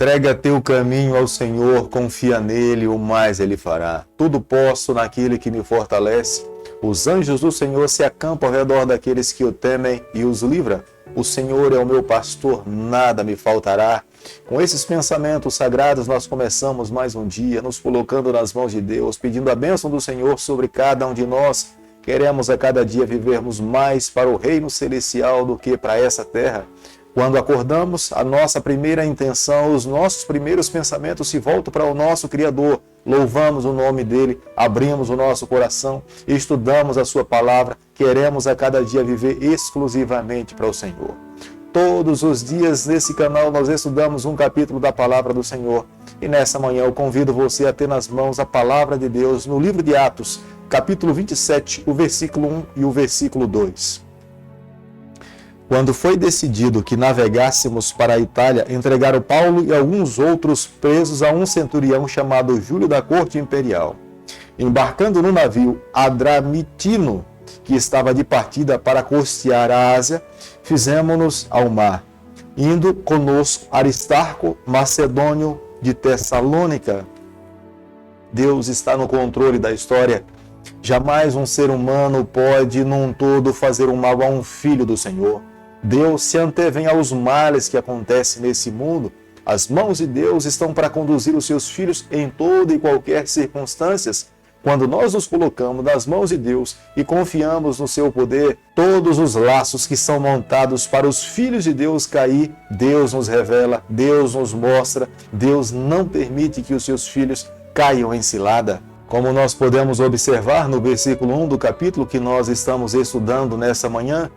Entrega teu caminho ao Senhor, confia nele, o mais ele fará. Tudo posso naquele que me fortalece. Os anjos do Senhor se acampam ao redor daqueles que o temem e os livra. O Senhor é o meu pastor, nada me faltará. Com esses pensamentos sagrados, nós começamos mais um dia, nos colocando nas mãos de Deus, pedindo a bênção do Senhor sobre cada um de nós. Queremos a cada dia vivermos mais para o reino celestial do que para essa terra. Quando acordamos, a nossa primeira intenção, os nossos primeiros pensamentos se voltam para o nosso Criador. Louvamos o nome dele, abrimos o nosso coração, estudamos a sua palavra, queremos a cada dia viver exclusivamente para o Senhor. Todos os dias nesse canal nós estudamos um capítulo da palavra do Senhor. E nessa manhã eu convido você a ter nas mãos a palavra de Deus no livro de Atos, capítulo 27, o versículo 1 e o versículo 2. Quando foi decidido que navegássemos para a Itália, entregaram Paulo e alguns outros presos a um centurião chamado Júlio da corte imperial. Embarcando no navio Adramitino, que estava de partida para costear a Ásia, fizemos-nos ao mar, indo conosco Aristarco, macedônio de Tessalônica. Deus está no controle da história. Jamais um ser humano pode, num todo, fazer um mal a um filho do Senhor. Deus se antevém aos males que acontecem nesse mundo. As mãos de Deus estão para conduzir os seus filhos em toda e qualquer circunstância. Quando nós nos colocamos nas mãos de Deus e confiamos no seu poder, todos os laços que são montados para os filhos de Deus cair, Deus nos revela, Deus nos mostra, Deus não permite que os seus filhos caiam em cilada. Como nós podemos observar no versículo 1 do capítulo que nós estamos estudando nessa manhã,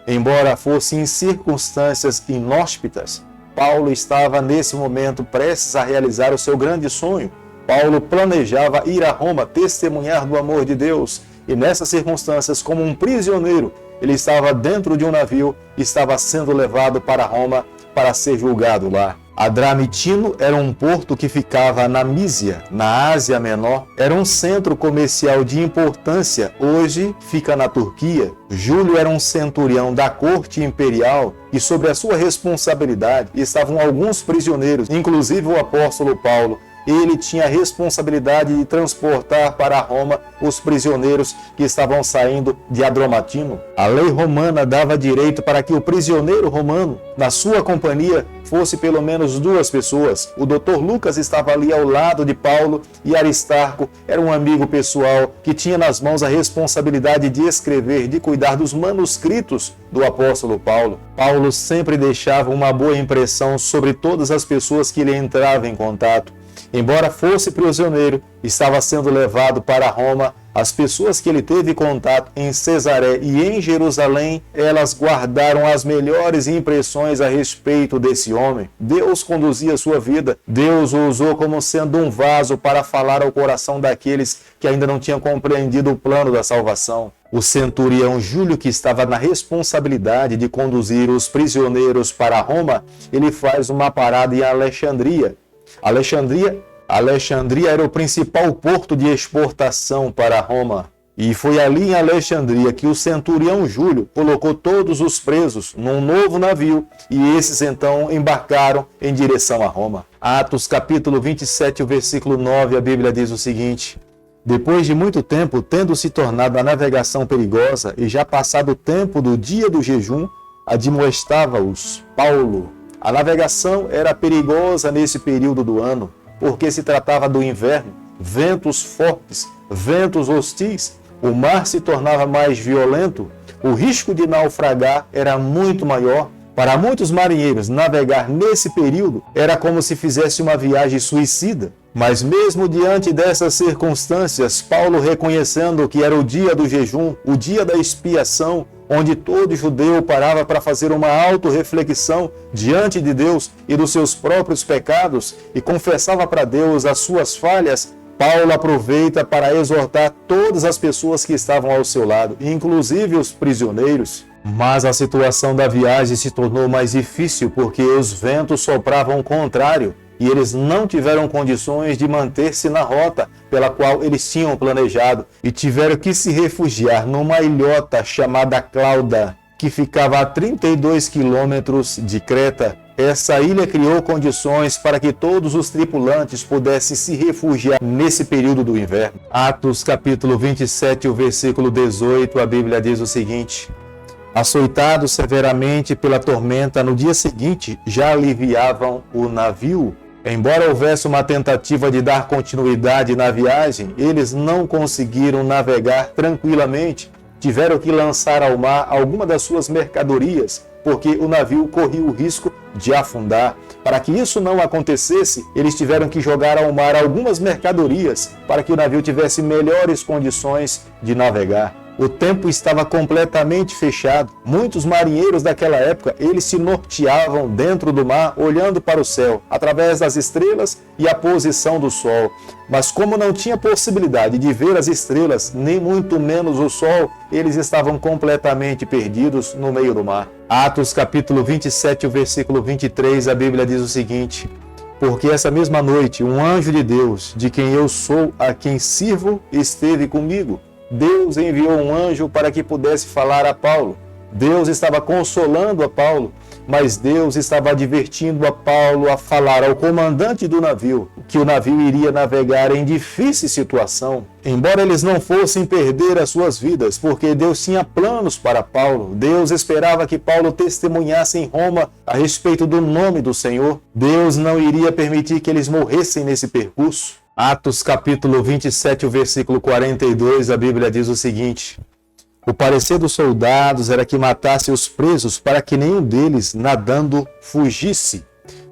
embora fosse em circunstâncias inóspitas, Paulo estava nesse momento prestes a realizar o seu grande sonho. Paulo planejava ir a Roma testemunhar do amor de Deus e nessas circunstâncias, como um prisioneiro, ele estava dentro de um navio e estava sendo levado para Roma para ser julgado lá. Adramitino era um porto que ficava na Mísia, na Ásia Menor. Era um centro comercial de importância, hoje fica na Turquia. Júlio era um centurião da corte imperial e sobre a sua responsabilidade estavam alguns prisioneiros, inclusive o apóstolo Paulo. Ele tinha a responsabilidade de transportar para Roma os prisioneiros que estavam saindo de Adramitino. A lei romana dava direito para que o prisioneiro romano, na sua companhia, fosse pelo menos 2 pessoas. O Dr. Lucas estava ali ao lado de Paulo e Aristarco era um amigo pessoal que tinha nas mãos a responsabilidade de escrever, de cuidar dos manuscritos do apóstolo Paulo. Paulo sempre deixava uma boa impressão sobre todas as pessoas que ele entrava em contato. Embora fosse prisioneiro, estava sendo levado para Roma. As pessoas que ele teve contato em Cesaré e em Jerusalém, elas guardaram as melhores impressões a respeito desse homem. Deus conduzia sua vida. Deus o usou como sendo um vaso para falar ao coração daqueles que ainda não tinham compreendido o plano da salvação. O centurião Júlio, que estava na responsabilidade de conduzir os prisioneiros para Roma, ele faz uma parada em Alexandria. Alexandria era o principal porto de exportação para Roma. E foi ali em Alexandria que o centurião Júlio colocou todos os presos num novo navio e esses então embarcaram em direção a Roma. Atos capítulo 27, o versículo 9, a Bíblia diz o seguinte: depois de muito tempo, tendo se tornado a navegação perigosa e já passado o tempo do dia do jejum, admoestava-os Paulo. A navegação era perigosa nesse período do ano, porque se tratava do inverno, ventos fortes, ventos hostis, o mar se tornava mais violento, o risco de naufragar era muito maior. Para muitos marinheiros, navegar nesse período era como se fizesse uma viagem suicida. Mas mesmo diante dessas circunstâncias, Paulo, reconhecendo que era o dia do jejum, o dia da expiação, onde todo judeu parava para fazer uma autorreflexão diante de Deus e dos seus próprios pecados e confessava para Deus as suas falhas, Paulo aproveita para exortar todas as pessoas que estavam ao seu lado, inclusive os prisioneiros. Mas a situação da viagem se tornou mais difícil porque os ventos sopravam o contrário e eles não tiveram condições de manter-se na rota pela qual eles tinham planejado e tiveram que se refugiar numa ilhota chamada Clauda, que ficava a 32 quilômetros de Creta. Essa ilha criou condições para que todos os tripulantes pudessem se refugiar nesse período do inverno. Atos capítulo 27, o versículo 18, a Bíblia diz o seguinte: açoitados severamente pela tormenta, no dia seguinte já aliviavam o navio. Embora houvesse uma tentativa de dar continuidade na viagem, eles não conseguiram navegar tranquilamente. Tiveram que lançar ao mar alguma das suas mercadorias, porque o navio corria o risco de afundar. Para que isso não acontecesse, eles tiveram que jogar ao mar algumas mercadorias para que o navio tivesse melhores condições de navegar. O tempo estava completamente fechado. Muitos marinheiros daquela época, eles se norteavam dentro do mar, olhando para o céu, através das estrelas e a posição do sol. Mas como não tinha possibilidade de ver as estrelas, nem muito menos o sol, eles estavam completamente perdidos no meio do mar. Atos capítulo 27, o versículo 23, a Bíblia diz o seguinte: porque essa mesma noite, um anjo de Deus, de quem eu sou, a quem sirvo, esteve comigo. Deus enviou um anjo para que pudesse falar a Paulo. Deus estava consolando a Paulo, mas Deus estava advertindo a Paulo a falar ao comandante do navio que o navio iria navegar em difícil situação, embora eles não fossem perder as suas vidas, porque Deus tinha planos para Paulo. Deus esperava que Paulo testemunhasse em Roma a respeito do nome do Senhor. Deus não iria permitir que eles morressem nesse percurso. Atos capítulo 27, o versículo 42, a Bíblia diz o seguinte: o parecer dos soldados era que matasse os presos para que nenhum deles, nadando, fugisse.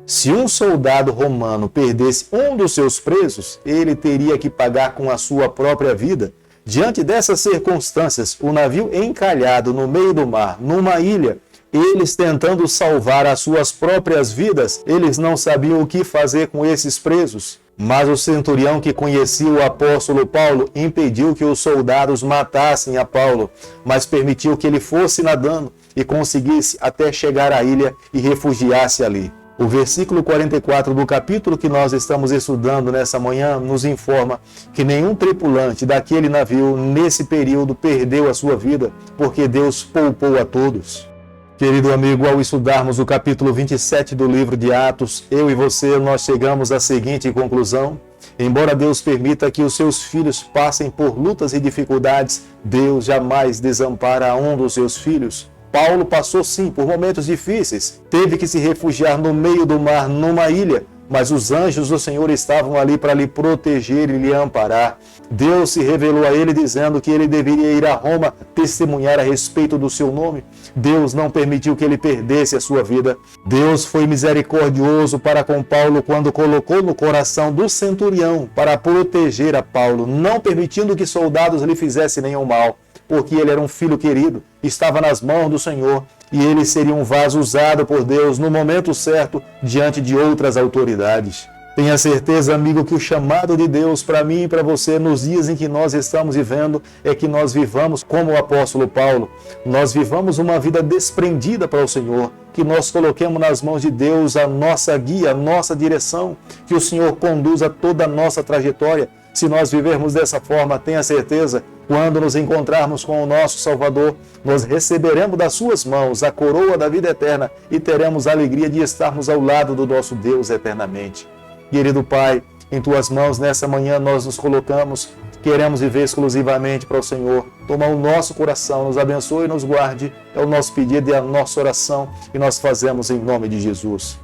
Se um soldado romano perdesse um dos seus presos, ele teria que pagar com a sua própria vida. Diante dessas circunstâncias, o navio encalhado no meio do mar, numa ilha, eles tentando salvar as suas próprias vidas, eles não sabiam o que fazer com esses presos. Mas o centurião que conhecia o apóstolo Paulo impediu que os soldados matassem a Paulo, mas permitiu que ele fosse nadando e conseguisse até chegar à ilha e refugiar-se ali. O versículo 44 do capítulo que nós estamos estudando nessa manhã nos informa que nenhum tripulante daquele navio nesse período perdeu a sua vida, porque Deus poupou a todos. Querido amigo, ao estudarmos o capítulo 27 do livro de Atos, eu e você, nós chegamos à seguinte conclusão: embora Deus permita que os seus filhos passem por lutas e dificuldades, Deus jamais desampara um dos seus filhos. Paulo passou sim por momentos difíceis, teve que se refugiar no meio do mar, numa ilha, mas os anjos do Senhor estavam ali para lhe proteger e lhe amparar. Deus se revelou a ele dizendo que ele deveria ir a Roma testemunhar a respeito do seu nome. Deus não permitiu que ele perdesse a sua vida. Deus foi misericordioso para com Paulo quando colocou no coração do centurião para proteger a Paulo, não permitindo que soldados lhe fizessem nenhum mal, porque ele era um filho querido, estava nas mãos do Senhor e ele seria um vaso usado por Deus no momento certo diante de outras autoridades. Tenha certeza, amigo, que o chamado de Deus para mim e para você nos dias em que nós estamos vivendo é que nós vivamos como o apóstolo Paulo. Nós vivamos uma vida desprendida para o Senhor, que nós coloquemos nas mãos de Deus a nossa guia, a nossa direção, que o Senhor conduza toda a nossa trajetória. Se nós vivermos dessa forma, tenha certeza, quando nos encontrarmos com o nosso Salvador, nós receberemos das suas mãos a coroa da vida eterna e teremos a alegria de estarmos ao lado do nosso Deus eternamente. Querido Pai, em Tuas mãos nessa manhã nós nos colocamos, queremos viver exclusivamente para o Senhor. Toma o nosso coração, nos abençoe e nos guarde. É o nosso pedido e a nossa oração e nós fazemos em nome de Jesus.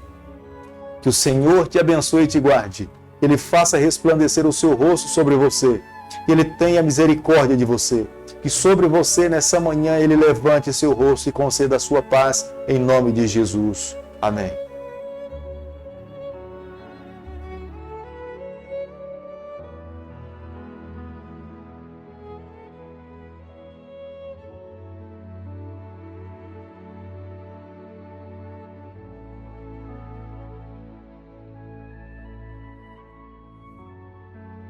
Que o Senhor te abençoe e te guarde. Que Ele faça resplandecer o seu rosto sobre você. Que Ele tenha misericórdia de você. Que sobre você nessa manhã Ele levante seu rosto e conceda a sua paz em nome de Jesus. Amém.